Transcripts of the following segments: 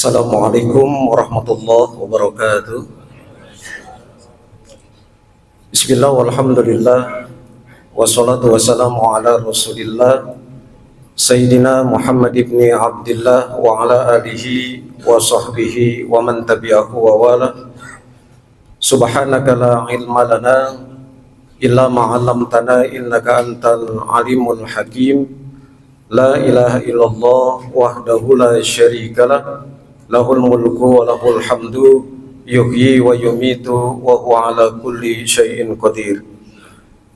Assalamualaikum warahmatullahi wabarakatuh. Bismillah walhamdulillah wassalatu wassalamu ala rasulillah Sayyidina Muhammad ibni Abdillah wa ala alihi wa sahbihi wa man tabi'ahu wa wala. Subhanaka la ilma lana illa ma'alamtana innaka antal alimul hakim. La ilaha illallah wahdahu la syarikalah, lahul mulku wa lahul hamdu, yuhyi wa yumitu wa huwa ala kulli syai'in qadir.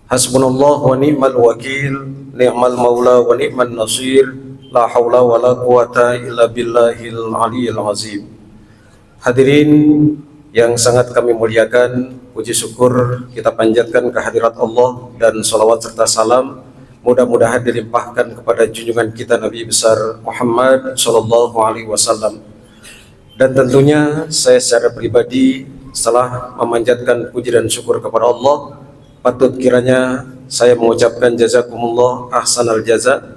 Hasbunallah wa ni'mal wakil, ni'mal maula wa ni'man nasir, la hawla wa la quwata illa billahil aliyyil azim. Hadirin yang sangat kami muliakan, puji syukur kita panjatkan kehadirat Allah dan salawat serta salam mudah-mudahan dilimpahkan kepada junjungan kita Nabi besar Muhammad sallallahu alaihi wasallam. Dan tentunya saya secara pribadi setelah memanjatkan puji dan syukur kepada Allah, patut kiranya saya mengucapkan jazakumullah ahsanal jaza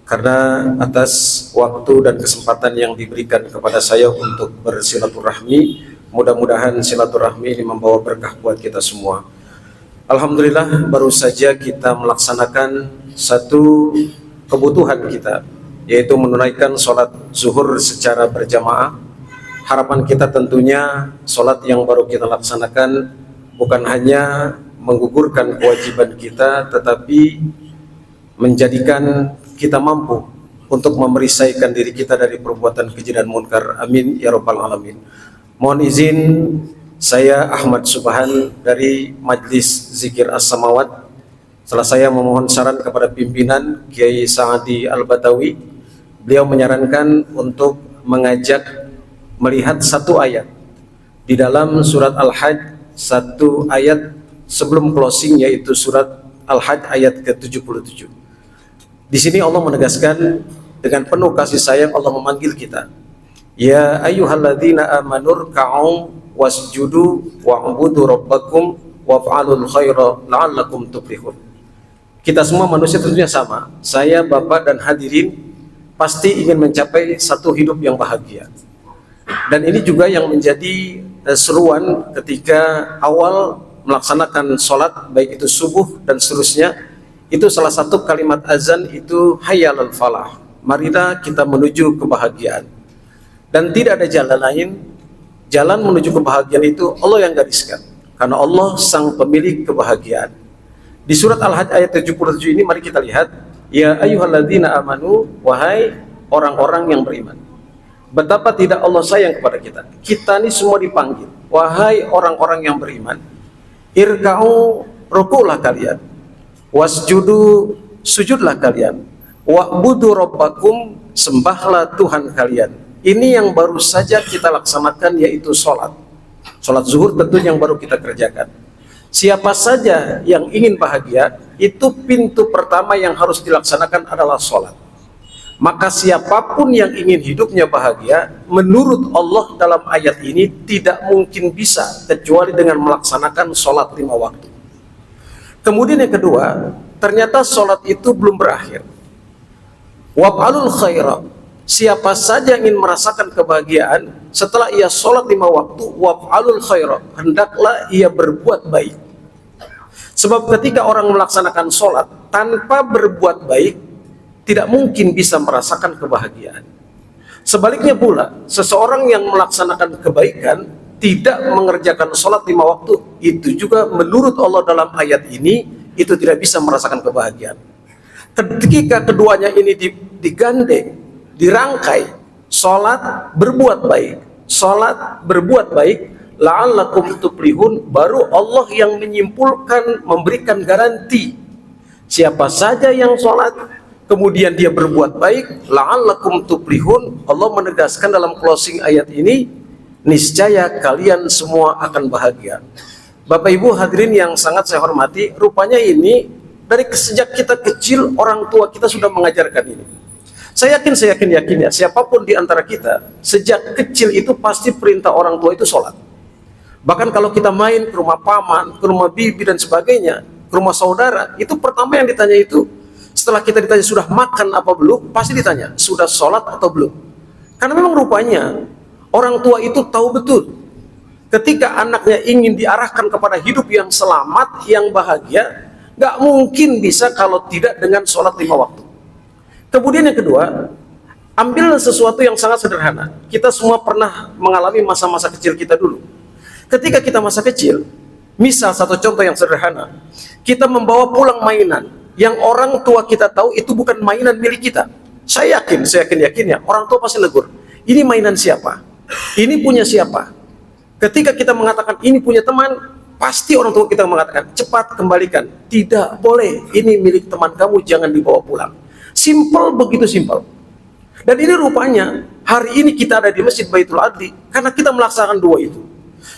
karena atas waktu dan kesempatan yang diberikan kepada saya untuk bersilaturahmi. Mudah-mudahan silaturahmi ini membawa berkah buat kita semua. Alhamdulillah, baru saja kita melaksanakan satu kebutuhan kita, yaitu menunaikan sholat zuhur secara berjamaah. Harapan kita tentunya sholat yang baru kita laksanakan bukan hanya menggugurkan kewajiban kita, tetapi menjadikan kita mampu untuk memerisaikan diri kita dari perbuatan keji dan munkar. Amin ya rabbal alamin. Mohon izin, saya Ahmad Subhan dari Majlis Zikir As-Samawat. Setelah saya memohon saran kepada pimpinan Kiai Sa'adi Al-Batawi, beliau menyarankan untuk mengajak melihat satu ayat di dalam surat Al-Hajj, satu ayat sebelum closing, yaitu surat Al-Hajj ayat ke-77. Di sini Allah menegaskan dengan penuh kasih sayang, Allah memanggil kita, ya ayyuhalladzina amanur ka'um wasjudu wa'budu rabbakum waf'alul khaira la'allakum tuflihun. Kita semua manusia tentunya sama. Saya, Bapak, dan hadirin pasti ingin mencapai satu hidup yang bahagia. Dan ini juga yang menjadi seruan ketika awal melaksanakan sholat, baik itu subuh dan seterusnya. Itu salah satu kalimat azan itu hayyalal falah. Marilah kita menuju kebahagiaan. Dan tidak ada jalan lain. Jalan menuju kebahagiaan itu Allah yang gariskan, karena Allah sang pemilik kebahagiaan. Di surat Al-Hajj ayat 77 ini mari kita lihat, ya ayyuhalladzina amanu, wahai orang-orang yang beriman. Betapa tidak Allah sayang kepada kita. Kita ini semua dipanggil, wahai orang-orang yang beriman. Irka'u, ruku'lah kalian. Wasjudu, sujudlah kalian. Wa'budu rabbakum, sembahlah Tuhan kalian. Ini yang baru saja kita laksanakan, yaitu sholat. Sholat zuhur tentu yang baru kita kerjakan. Siapa saja yang ingin bahagia, itu pintu pertama yang harus dilaksanakan adalah sholat. Maka siapapun yang ingin hidupnya bahagia, menurut Allah dalam ayat ini tidak mungkin bisa kecuali dengan melaksanakan sholat 5 waktu. Kemudian yang kedua, ternyata sholat itu belum berakhir. Waf'alul khaira, siapa saja yang ingin merasakan kebahagiaan setelah ia sholat 5 waktu, waf'alul khaira, hendaklah ia berbuat baik. Sebab ketika orang melaksanakan sholat tanpa berbuat baik, tidak mungkin bisa merasakan kebahagiaan. Sebaliknya pula, seseorang yang melaksanakan kebaikan tidak mengerjakan sholat 5 waktu, itu juga menurut Allah dalam ayat ini, itu tidak bisa merasakan kebahagiaan. Ketika keduanya ini digandeng, dirangkai, sholat berbuat baik, sholat berbuat baik, la'allakum tuflihun, baru Allah yang menyimpulkan, memberikan garansi. Siapa saja yang sholat, kemudian dia berbuat baik, la'allakum tuflihun, Allah menegaskan dalam closing ayat ini, niscaya kalian semua akan bahagia. Bapak Ibu hadirin yang sangat saya hormati, rupanya ini dari sejak kita kecil, orang tua kita sudah mengajarkan ini. Saya yakin ya, siapapun di antara kita sejak kecil itu pasti perintah orang tua itu sholat. Bahkan kalau kita main ke rumah paman, ke rumah bibi dan sebagainya, ke rumah saudara, itu pertama yang ditanya itu, setelah kita ditanya sudah makan apa belum, pasti ditanya sudah sholat atau belum. Karena memang rupanya Orang tua itu tahu betul ketika anaknya ingin diarahkan kepada hidup yang selamat, yang bahagia, nggak mungkin bisa kalau tidak dengan sholat 5 waktu. Kemudian yang kedua, ambil sesuatu yang sangat sederhana. Kita semua pernah mengalami masa-masa kecil kita dulu. Ketika kita masa kecil, misal satu contoh yang sederhana, kita membawa pulang mainan yang orang tua kita tahu itu bukan mainan milik kita. Saya yakin orang tua pasti negur, ini mainan siapa? Ini punya siapa? Ketika kita mengatakan ini punya teman, pasti orang tua kita mengatakan, cepat kembalikan. Tidak boleh, ini milik teman kamu, jangan dibawa pulang. Simple, begitu simple. Dan ini rupanya hari ini kita ada di Masjid Baitul Adli karena kita melaksanakan dua itu.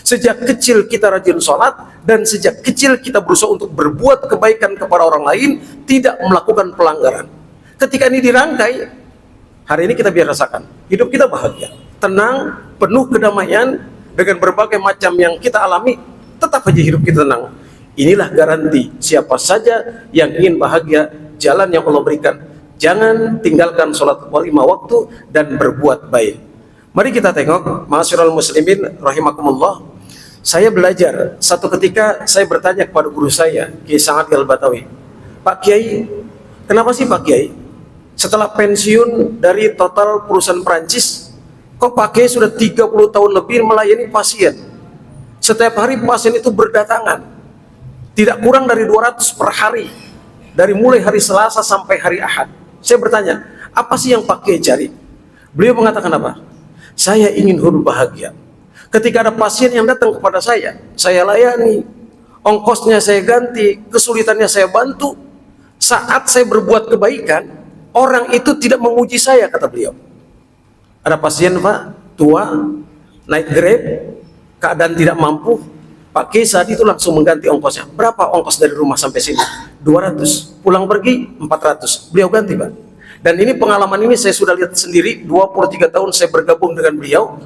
Sejak kecil kita rajin sholat, dan sejak kecil kita berusaha untuk berbuat kebaikan kepada orang lain, tidak melakukan pelanggaran. Ketika ini dirangkai, hari ini kita biar rasakan hidup kita bahagia, tenang, penuh kedamaian. Dengan berbagai macam yang kita alami, tetap aja hidup kita tenang. Inilah garansi siapa saja yang ingin bahagia, jalan yang Allah berikan. Jangan tinggalkan sholat 5 waktu dan berbuat baik. Mari kita tengok, ma'asyiral muslimin rahimakumullah. Saya belajar, satu ketika saya bertanya kepada guru saya, Kiai Sa'ad Al-Batawi, Pak Kiai, kenapa sih Pak Kiai setelah pensiun dari total perusahaan Perancis, kok Pak Kiai sudah 30 tahun lebih melayani pasien? Setiap hari pasien itu berdatangan, tidak kurang dari 200 per hari, dari mulai hari Selasa sampai hari Ahad. Saya bertanya, apa sih yang Pak Kiai cari? Beliau mengatakan apa? Saya ingin hidup bahagia. Ketika ada pasien yang datang kepada saya layani, ongkosnya saya ganti, kesulitannya saya bantu. Saat saya berbuat kebaikan, orang itu tidak memuji saya, kata beliau. Ada pasien Pak, tua, naik Grab, keadaan tidak mampu, Pak Kiai saat itu langsung mengganti ongkosnya. Berapa ongkos dari rumah sampai sini? 200, pulang pergi 400, beliau ganti Pak. Dan ini pengalaman ini saya sudah lihat sendiri, 23 tahun saya bergabung dengan beliau.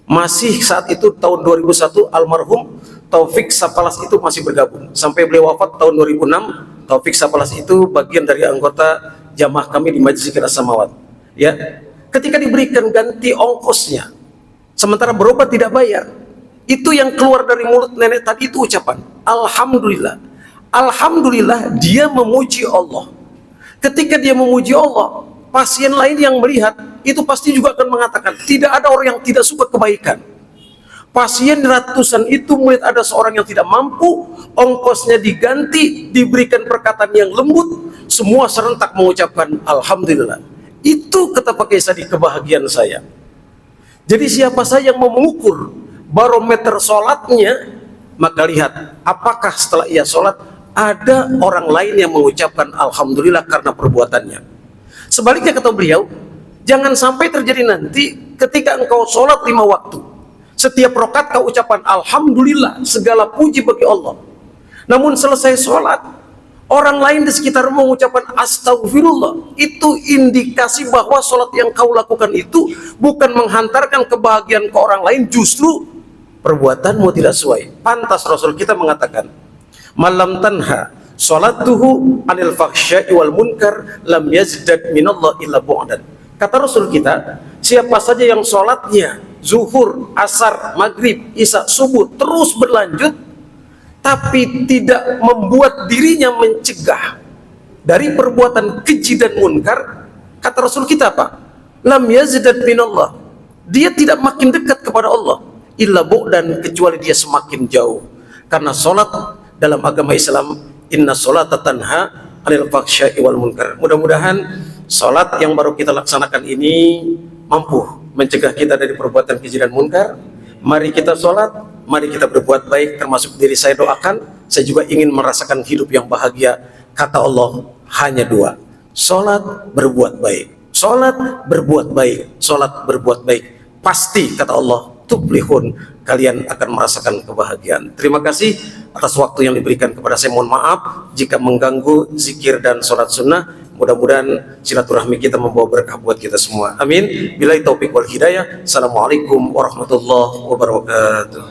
Masih saat itu tahun 2001 almarhum Taufik Sapalas itu masih bergabung. Sampai beliau wafat tahun 2006, Taufik Sapalas itu bagian dari anggota jamaah kami di Majlis Zikir As-Samawat. Ya, ketika diberikan ganti ongkosnya, sementara berobat tidak bayar, itu yang keluar dari mulut nenek tadi itu ucapan Alhamdulillah. Alhamdulillah, dia memuji Allah. Ketika dia memuji Allah, pasien lain yang melihat itu pasti juga akan mengatakan, tidak ada orang yang tidak suka kebaikan. Pasien ratusan itu melihat ada seorang yang tidak mampu, ongkosnya diganti, diberikan perkataan yang lembut, semua serentak mengucapkan Alhamdulillah. Itu kata Pak Kiai Sadi kebahagiaan saya. Jadi siapa saja yang mau mengukur barometer sholatnya, maka lihat apakah setelah ia sholat ada orang lain yang mengucapkan Alhamdulillah karena perbuatannya. Sebaliknya kata beliau, jangan sampai terjadi nanti ketika engkau sholat 5 waktu, setiap rakaat kau ucapan Alhamdulillah, segala puji bagi Allah, namun selesai sholat orang lain di sekitar mengucapkan astagfirullah. Itu indikasi bahwa sholat yang kau lakukan itu bukan menghantarkan kebahagiaan ke orang lain, justru perbuatanmu tidak sesuai. Pantas Rasul kita mengatakan, malam tanha sholatuhu anil fakhsya'i wal munkar lam yazdad minallah illa bu'dan. Kata Rasul kita, siapa saja yang sholatnya zuhur, asar, maghrib, isya, subuh terus berlanjut, tapi tidak membuat dirinya mencegah dari perbuatan keji dan munkar, kata Rasul kita apa? Lam yazdad minallah, dia tidak makin dekat kepada Allah, illa bu'dan, kecuali dia semakin jauh. Karena sholat dalam agama Islam, inna sholata tanha anil fakhsya'i wal munkar. Mudah-mudahan sholat yang baru kita laksanakan ini mampu mencegah kita dari perbuatan keji dan munkar. Mari kita sholat, mari kita berbuat baik, termasuk diri saya doakan. Saya juga ingin merasakan hidup yang bahagia. Kata Allah hanya 2, sholat berbuat baik, sholat berbuat baik, sholat berbuat baik. Pasti kata Allah, tuflihun, kalian akan merasakan kebahagiaan. Terima kasih atas waktu yang diberikan kepada saya. Mohon maaf jika mengganggu zikir dan sholat sunnah. Mudah-mudahan silaturahmi kita membawa berkah buat kita semua. Amin. Billahi taufiq wal hidayah. Assalamualaikum warahmatullahi wabarakatuh.